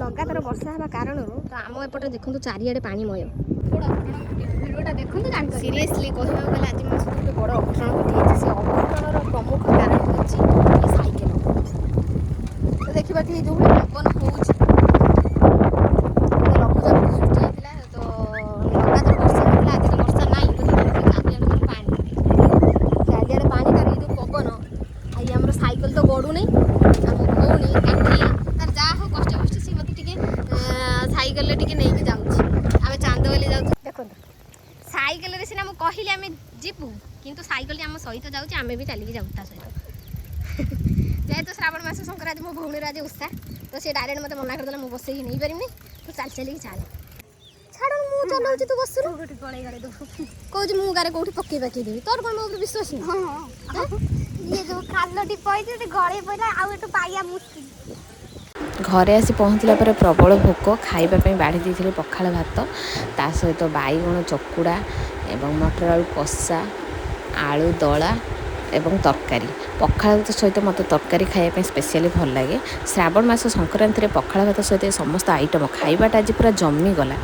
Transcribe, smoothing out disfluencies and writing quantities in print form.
ଲଗାତାର ବର୍ଷା ହେବା କାରଣରୁ ତ ଆମ ଏପଟେ ଦେଖନ୍ତୁ ଚାରିଆଡ଼େ ପାଣିମୟ। ଭିଡ଼ିଓଟା ଦେଖନ୍ତୁ ଜାଣିପାରିବେ। ସିରିୟସଲି କହିବାକୁ ଗଲେ ଆଜି ମୋ ସହିତ ଗୋଟେ ବଡ଼ ଅଘଟଣ ଘଟିଯାଇଛି। ସେ ଅଘଟଣର ପ୍ରମୁଖ କାରଣ ହେଉଛି ଏ ସାଇକେଲ। ତ ଦେଖିବାଠି ଯେଉଁଭଳି ପବନ ହେଉଛି, ଲଘୁଚାପ ସୃଷ୍ଟି ହେଇଥିଲା, ତ ଲଗାତାର ବର୍ଷା ହେଉଥିଲା। ଆଜି ତ ବର୍ଷା ନାହିଁ, ତ ଚାରିଆଡ଼େ ମାନେ ପାଣି, ଚାରିଆଡ଼େ ପାଣି। ତାର ଏଇ ଯେଉଁ ପବନ, ଆଇ ଆମର ସାଇକେଲ ତ ଗଡ଼ୁନି। ଆମ ଭଉଣୀ କାଠି ତାର ଯାହା ହଉ କଷ୍ଟ କଷ୍ଟ ସିଏ ମୋତେ ଟିକେ ସାଇକେଲରେ ଟିକେ ନେଇକି ଯାଉଛି। ଆମେ ଚାନ୍ଦବାଲି ଯାଉଛୁ। ଦେଖନ୍ତୁ ସାଇକେଲରେ ସିନା ମୁଁ କହିଲି ଆମେ ଯିବୁ, କିନ୍ତୁ ସାଇକେଲଟି ଆମ ସହିତ ଯାଉଛି, ଆମେ ବି ଚାଲିକି ଯାଉଛୁ ତା ସହିତ। ଯେହେତୁ ଶ୍ରାବଣ ମାସ ସଂକ୍ରାନ୍ତି, ମୋ ଭଉଣୀର ଆଜି ଓଷା, ତ ସେ ଡାଇରେକ୍ଟ ମୋତେ ମନା କରିଦେଲା ମୁଁ ବସେଇକି ନେଇପାରିବିନି, ତୁ ଚାଲି ଚାଲିକି ଚାଲେ। ଛାଡ଼ ମୁଁ ଚଲାଉଛି, ତୁ ବସୁନୁ। କହୁଛି ମୁଁ ଗାରେ କୋଉଠି ପକେଇ ଦେବି। ତୋର କ'ଣ ମୋ ଉପରେ ବିଶ୍ୱାସ ନାହିଁ? ଇଏ ଯୋଉ ଖାଲଟି ପଇଛି ଯଦି ଗଳେଇ ପଇଲା ଆଉ ଏଠୁ ପାଇବା ମୁସ୍କିଲ। ଘରେ ଆସି ପହଞ୍ଚିଲା ପରେ ପ୍ରବଳ ଭୋକ। ଖାଇବା ପାଇଁ ବାଢ଼ି ଦେଇଥିଲି ପଖାଳ ଭାତ, ତା ସହିତ ବାଇଗଣ ଚକୁଡ଼ା ଏବଂ ମଟର ଆଳୁ କଷା, ଆଳୁ ଦଳା ଏବଂ ତରକାରୀ। ପଖାଳ ଭାତ ସହିତ ମୋତେ ତରକାରୀ ଖାଇବା ପାଇଁ ସ୍ପେଶିଆଲି ଭଲ ଲାଗେ। ଶ୍ରାବଣ ମାସ ସଂକ୍ରାନ୍ତିରେ ପଖାଳ ଭାତ ସହିତ ସମସ୍ତ ଆଇଟମ୍ ଖାଇବାଟା ଆଜି ପୁରା ଜମିଗଲା।